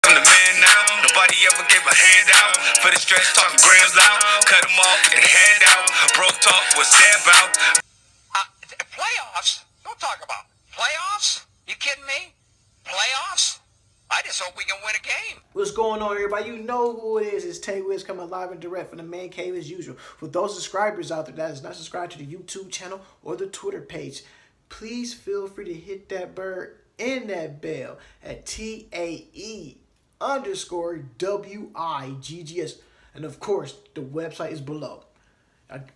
I'm the man now. Nobody ever gave a handout. For the stretch, talking grams loud. Cut them off, get a handout. Bro talk, what's that about? Playoffs? Don't talk about playoffs. You kidding me? Playoffs? I just hope we can win a game. What's going on, everybody? You know who it is. It's Tay Wiz coming live and direct from the man cave as usual. For those subscribers out there that is not subscribed to the YouTube channel or the Twitter page, please feel free to hit that bird and that bell at TAE_WIGGS. And of course, the website is below.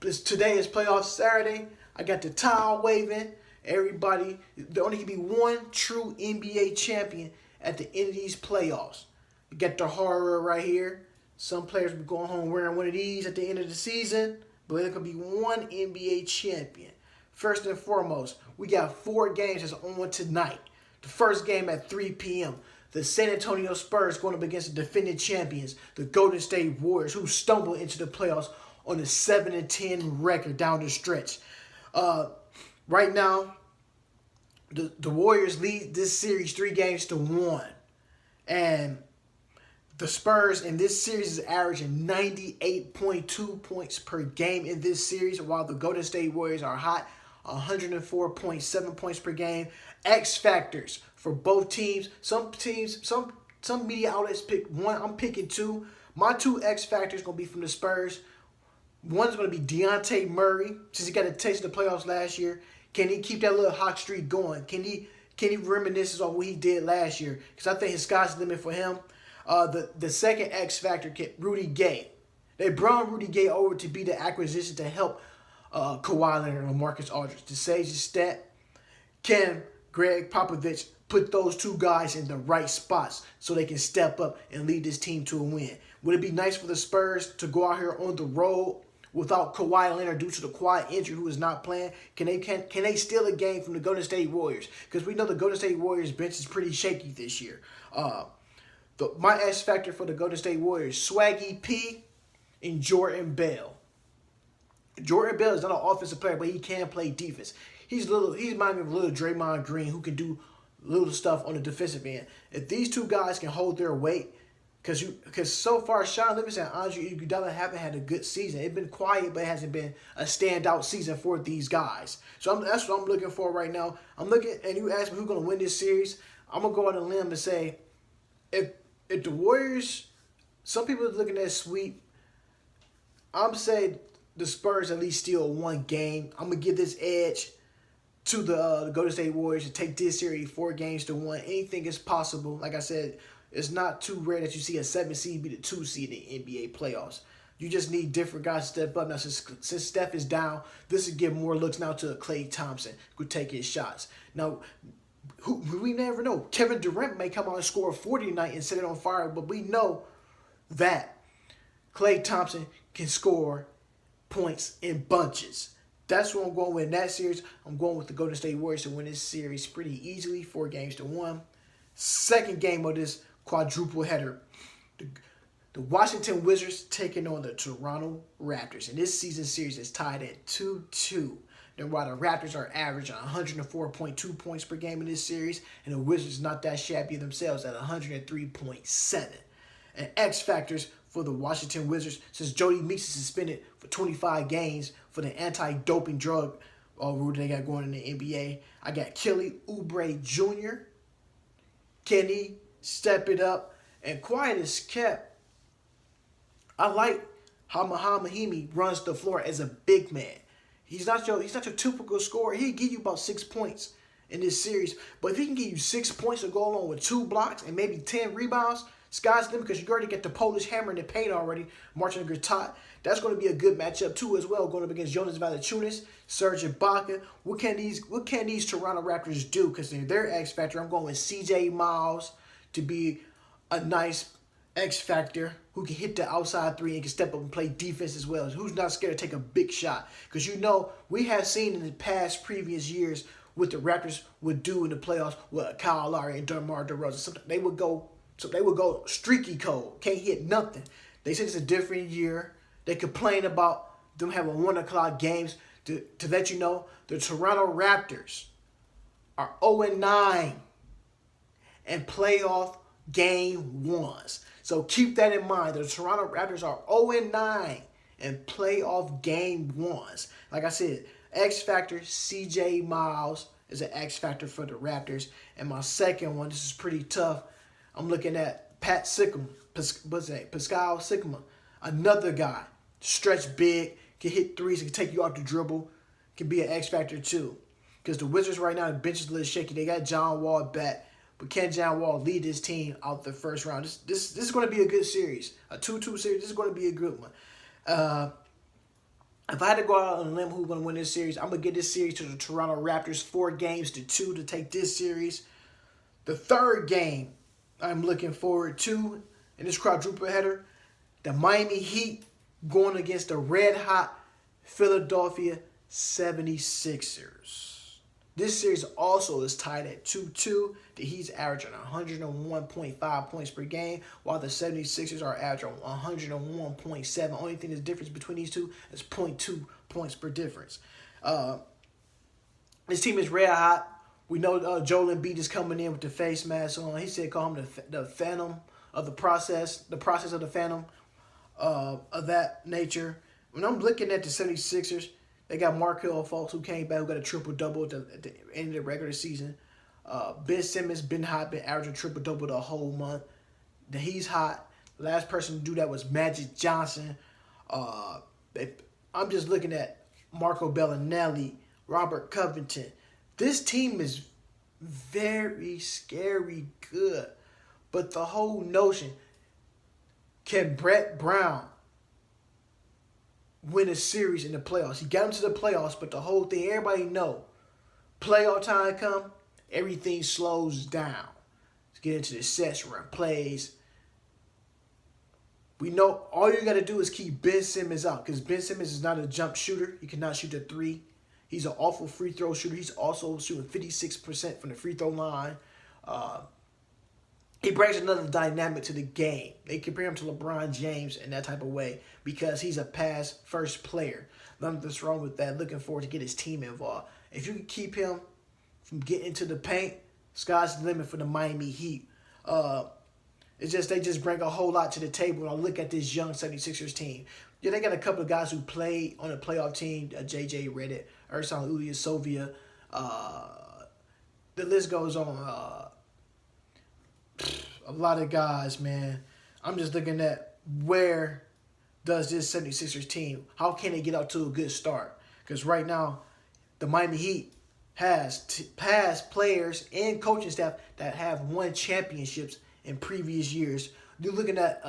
Today is playoff Saturday. I got the towel waving. Everybody, there only can be one true NBA champion at the end of these playoffs. You got the horror right here. Some players will be going home wearing one of these at the end of the season, but there could be one NBA champion. First and foremost, we got 4 games that's on tonight. The first game at 3 p.m. The San Antonio Spurs going up against the defending champions, the Golden State Warriors, who stumbled into the playoffs on a 7-10 record down the stretch. Right now, the Warriors lead this series 3-1. And the Spurs in this series is averaging 98.2 points per game in this series, while the Golden State Warriors are hot, 104.7 points per game. X factors for both teams. Some media outlets pick one. I'm picking 2. My 2 X factors going to be from the Spurs. One's going to be Deontay Murray, since he got a taste of the playoffs last year. Can he keep that little hot streak going? Can he reminisce on what he did last year? Because I think his sky's the limit for him. The second X factor, Rudy Gay. They brought Rudy Gay over to be the acquisition to help Kawhi Leonard and Marcus Aldridge. To say his stat, can Greg Popovich put those 2 guys in the right spots so they can step up and lead this team to a win? Would it be nice for the Spurs to go out here on the road without Kawhi Leonard due to the Kawhi injury, who is not playing? Can they steal a game from the Golden State Warriors? Because we know the Golden State Warriors bench is pretty shaky this year. My X factor for the Golden State Warriors, Swaggy P and Jordan Bell. Jordan Bell is not an offensive player, but he can play defense. He's reminds me of a little Draymond Green, who can do little stuff on the defensive end. If these 2 guys can hold their weight, because so far Sean Livingston and Andre Iguodala haven't had a good season. It's been quiet, but it hasn't been a standout season for these guys. So that's what I'm looking for right now. I'm looking, and you ask me who's going to win this series. I'm going to go on a limb and say, if the Warriors, some people are looking at sweep, I'm saying the Spurs at least steal 1 game. I'm going to give this edge to the Golden State Warriors to take this series 4-1. Anything is possible. Like I said, it's not too rare that you see a 7 seed be the 2 seed in the NBA playoffs. You just need different guys to step up. Now, since Steph is down, this would give more looks now to Klay Thompson, who could take his shots. Now, we never know. Kevin Durant may come out and score 40 tonight and set it on fire, but we know that Klay Thompson can score points in bunches. That's what I'm going with in that series. I'm going with the Golden State Warriors to win this series pretty easily, 4-1. Second game of this quadruple header, the Washington Wizards taking on the Toronto Raptors. And this season series is tied at 2-2. Then while the Raptors are averaging 104.2 points per game in this series, and the Wizards not that shabby themselves at 103.7. And X factors for the Washington Wizards, since Jody Meeks is suspended for 25 games for the anti-doping drug rule they got going in the NBA. I got Kelly Oubre Jr. Can he step it up? And quiet as kept, I like how Mahimi runs the floor as a big man. He's not your typical scorer. He'll give you about 6 points in this series. But if he can give you 6 points to go along with 2 blocks and maybe 10 rebounds, sky's the limit, because you already get the Polish hammer in the paint already, Marcin Gortat. That's going to be a good matchup too as well, going up against Jonas Valanciunas, Serge Ibaka. What can these Toronto Raptors do? Because they're their X factor. I'm going with C.J. Miles to be a nice X factor who can hit the outside 3 and can step up and play defense as well. Who's not scared to take a big shot? Because we have seen in the previous years what the Raptors would do in the playoffs with Kyle Lowry and DeMar DeRozan. They would go streaky cold, can't hit nothing. They said it's a different year. They complain about them having 1 o'clock games. To let you know, the Toronto Raptors are 0-9 and playoff game ones. So keep that in mind. The Toronto Raptors are 0-9 in playoff game ones. Like I said, X Factor, CJ Miles is an X Factor for the Raptors. And my second one, this is pretty tough. I'm looking at Pascal Siakam, another guy. Stretch big, can hit threes, can take you off the dribble, can be an X Factor too. Because the Wizards right now, the bench is a little shaky. They got John Wall back. But can John Wall lead this team out the first round? This is going to be a good series. A 2-2 series. This is going to be a good one. If I had to go out on a limb who's going to win this series, I'm going to give this series to the Toronto Raptors 4-2 to take this series. The third game I'm looking forward to in this quadruple header, the Miami Heat going against the red-hot Philadelphia 76ers. This series also is tied at 2-2. The Heat's averaging 101.5 points per game, while the 76ers are averaging 101.7. Only thing that's difference between these two is 0.2 points per difference. This team is red hot. We know Joel Embiid is coming in with the face mask on. He said call him the phantom of the process of the phantom of that nature. When I'm looking at the 76ers, they got Markelle Fultz, who came back, who got a triple-double at the end of the regular season. Ben Simmons been hot, been averaging triple-double the whole month. He's hot. The last person to do that was Magic Johnson. I'm just looking at Marco Bellinelli, Robert Covington. This team is very scary good. But the whole notion, can Brett Brown win a series in the playoffs? He got him to the playoffs, but the whole thing, everybody know, playoff time come, everything slows down. Let's get into the sets, run plays. We know all you got to do is keep Ben Simmons out, because Ben Simmons is not a jump shooter. He cannot shoot a three. He's an awful free throw shooter. He's also shooting 56% from the free throw line. He brings another dynamic to the game. They compare him to LeBron James in that type of way because he's a pass-first player. Nothing's wrong with that. Looking forward to get his team involved. If you can keep him from getting into the paint, sky's the limit for the Miami Heat. It's just they just bring a whole lot to the table when I look at this young 76ers team. Yeah, they got a couple of guys who played on a playoff team, J.J. Redick, Ersan Ilyasova. The list goes on. A lot of guys, man. I'm just looking at where does this 76ers team, how can they get out to a good start? Because right now, the Miami Heat has past players and coaching staff that have won championships in previous years. You're looking at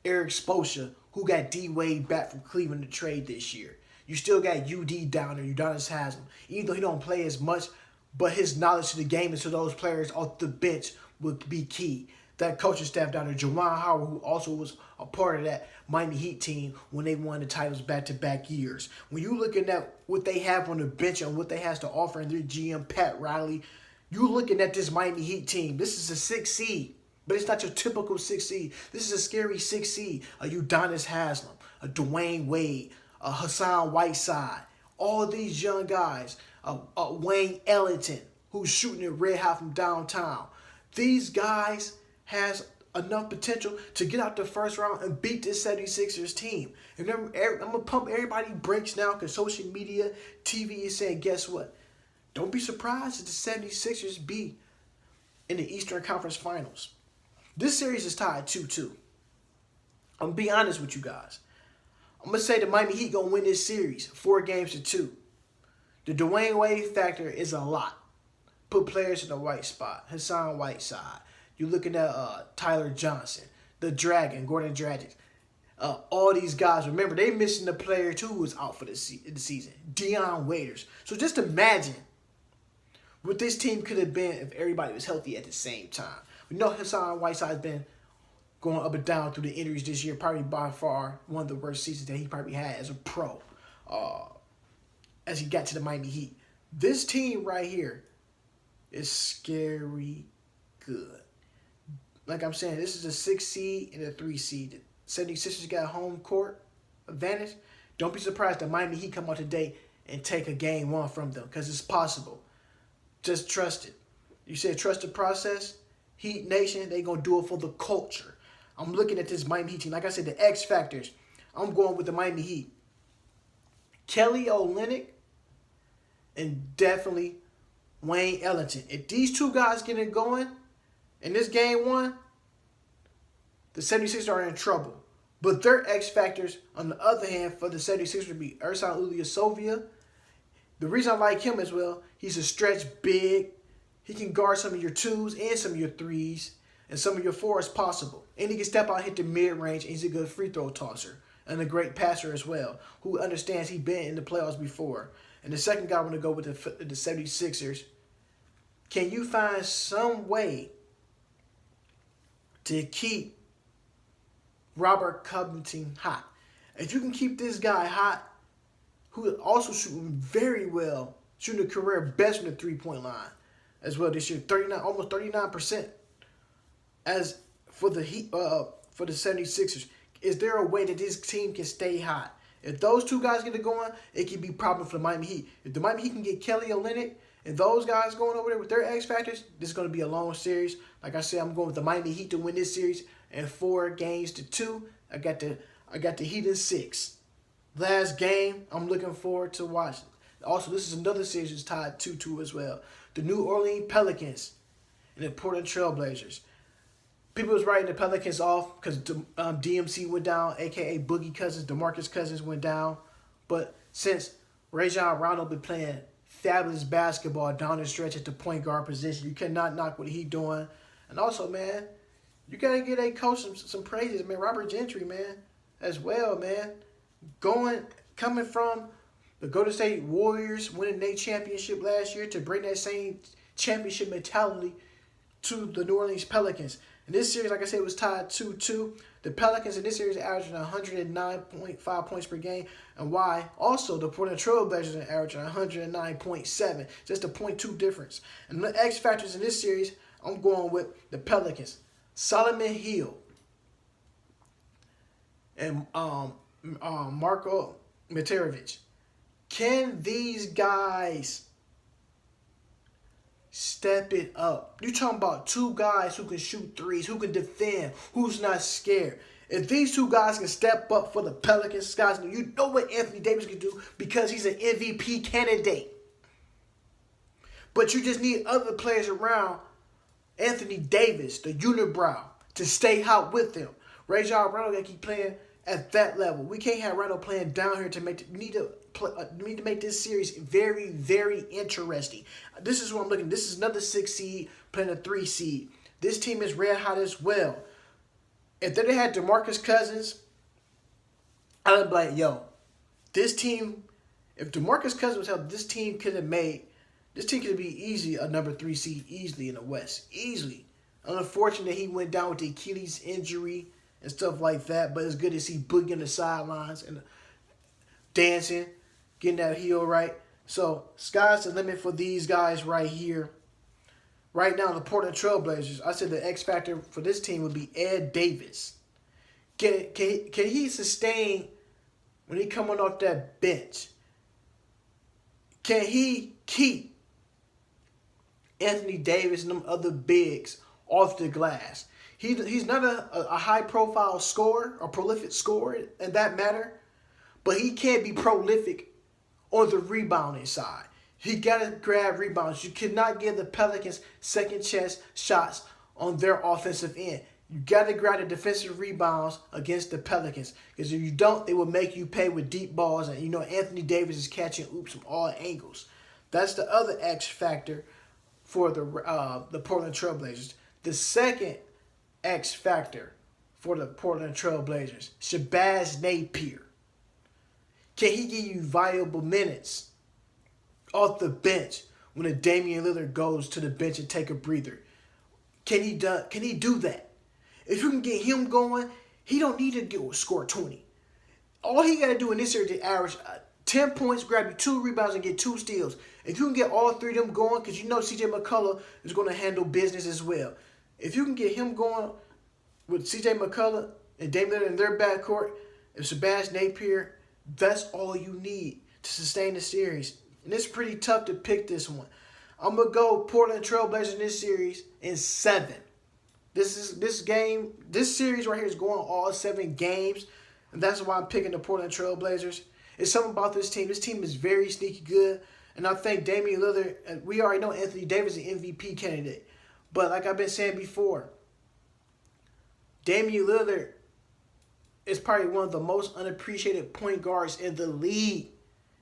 Eric Spoelstra, who got D-Wade back from Cleveland to trade this year. You still got UD down there, Udonis Haslem. Even though he don't play as much, but his knowledge to the game and to those players off the bench would be key. That coaching staff down there, Juwan Howard, who also was a part of that Miami Heat team when they won the titles back-to-back years. When you looking at what they have on the bench and what they has to offer in their GM, Pat Riley, you looking at this Miami Heat team. This is a 6 seed, but it's not your typical 6 seed. This is a scary 6 seed. A Udonis Haslem, a Dwayne Wade, a Hassan Whiteside, all of these young guys, Wayne Ellington, who's shooting it red hot from downtown. These guys has enough potential to get out the first round and beat this 76ers team. And remember, I'm going to pump everybody brakes now because social media, TV is saying, guess what? Don't be surprised if the 76ers be in the Eastern Conference Finals. This series is tied 2-2. I'm going to be honest with you guys. I'm going to say the Miami Heat going to win this series 4-2. The Dwayne Wade factor is a lot. Put players in the right spot. Hassan Whiteside. You're looking at Tyler Johnson, the Dragon, Gordon Dragic. All these guys, remember, they missing the player too who was out for the season, Dion Waiters. So just imagine what this team could have been if everybody was healthy at the same time. We know Hassan Whiteside's been going up and down through the injuries this year, probably by far one of the worst seasons that he probably had as a pro as he got to the Miami Heat. This team right here is scary good. Like I'm saying, this is a 6 seed and a 3 seed. The 76ers got home court advantage. Don't be surprised that Miami Heat come out today and take a game 1 from them because it's possible. Just trust it. You said trust the process. Heat Nation, they going to do it for the culture. I'm looking at this Miami Heat team. Like I said, the X Factors. I'm going with the Miami Heat. Kelly Olynyk and definitely Wayne Ellington. If these two guys get it going in this game one, the 76ers are in trouble. But their X Factors, on the other hand, for the 76ers would be Ersan Ilyasova. The reason I like him as well, he's a stretch big. He can guard some of your twos and some of your threes and some of your fours possible. And he can step out and hit the mid-range, and he's a good free throw tosser and a great passer as well, who understands he's been in the playoffs before. And the second guy I want to go with the 76ers. Can you find some way to keep Robert Covington hot? If you can keep this guy hot, who is also shooting very well, shooting a career best from the three-point line as well this year, almost 39%. As for the Heat, for the 76ers, is there a way that this team can stay hot? If those two guys get it going, it can be a problem for the Miami Heat. If the Miami Heat can get Kelly Olynyk and those guys going over there with their X Factors, this is going to be a long series. Like I said, I'm going with the Miami Heat to win this series and 4-2. I got the Heat in 6. Last game, I'm looking forward to watching. Also, this is another series that's tied 2-2 as well. The New Orleans Pelicans and the Portland Trail Blazers. People was writing the Pelicans off because DMC went down, a.k.a. Boogie Cousins, DeMarcus Cousins went down. But since Rajon Rondo been playing fabulous basketball down the stretch at the point guard position, you cannot knock what he doing. And also, man, you got to give a coach some praises, man. Robert Gentry, man, as well, man. Coming from the Golden State Warriors winning their championship last year to bring that same championship mentality to the New Orleans Pelicans. In this series, like I said, it was tied 2-2. The Pelicans in this series are averaging 109.5 points per game. And why? Also, the Portland Trail Blazers are averaging 109.7. Just a 0.2 difference. And the X Factors in this series, I'm going with the Pelicans. Solomon Hill and Marko Materovic. Can these guys step it up? You're talking about two guys who can shoot threes, who can defend, who's not scared. If these two guys can step up for the Pelicans, guys, you know what Anthony Davis can do because he's an MVP candidate. But you just need other players around Anthony Davis, the unibrow, to stay hot with him. Rajon Rondo got to keep playing at that level. We can't have Rondo playing down here to make. We need to make this series very, very interesting. This is what I'm looking. This is another 6 seed playing a 3 seed. This team is red hot as well. If they had DeMarcus Cousins, I'd be like, yo, this team. If DeMarcus Cousins was helped, this team could be easy a number 3 seed easily in the West, easily. Unfortunately, he went down with the Achilles injury and stuff like that, but it's good to see Boogie on the sidelines and dancing, getting that heel right. So, sky's the limit for these guys right here. Right now, the Portland Trail Blazers, I said the X factor for this team would be Ed Davis. Can he sustain when he coming off that bench? Can he keep Anthony Davis and them other bigs off the glass? He's not a high-profile scorer or prolific scorer in that matter, but he can be prolific on the rebounding side. He got to grab rebounds. You cannot give the Pelicans second chance shots on their offensive end. You got to grab the defensive rebounds against the Pelicans, because if you don't, they will make you pay with deep balls. And you know Anthony Davis is catching oops from all angles. That's the other X factor for the Portland Trail Blazers. The second X factor for the Portland Trail Blazers, Shabazz Napier. Can he give you valuable minutes off the bench when a Damian Lillard goes to the bench and take a breather? Can he do that? If you can get him going, he don't need to score 20. All he got to do in this series is average 10 points, grab you 2 rebounds, and get 2 steals. If you can get all 3 of them going, because you know CJ McCullough is going to handle business as well. If you can get him going with CJ McCullough and Damian Lillard in their backcourt, and Shabazz Napier, that's all you need to sustain the series. And it's pretty tough to pick this one. I'm going to go Portland Trail Blazers in this series in 7. This series right here is going all 7 games, and that's why I'm picking the Portland Trail Blazers. It's something about this team. This team is very sneaky good, and I think Damian Lillard. We already know Anthony Davis is an MVP candidate, but like I've been saying before, Damian Lillard is probably one of the most unappreciated point guards in the league.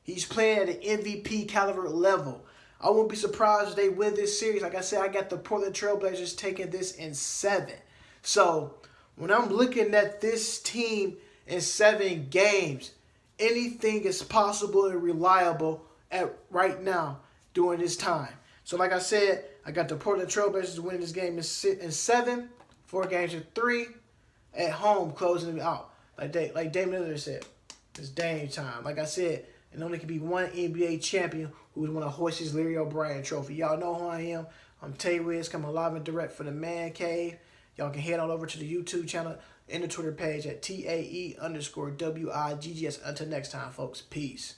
He's playing at an MVP caliber level. I won't be surprised if they win this series. Like I said, I got the Portland Trail Blazers taking this in 7. So when I'm looking at this team in 7 games, anything is possible and reliable at right now during this time. So like I said, I got the Portland Trail Blazers winning this game in 7, 4 games in 3, at home closing it out. Like Damian Lillard said, it's Dame time. Like I said, and only can be one NBA champion who would want to hoist his Larry O'Brien trophy. Y'all know who I am. I'm Tay Wiz, coming live and direct for the Man Cave. Y'all can head on over to the YouTube channel and the Twitter page at TAE_WIGGS. Until next time, folks. Peace.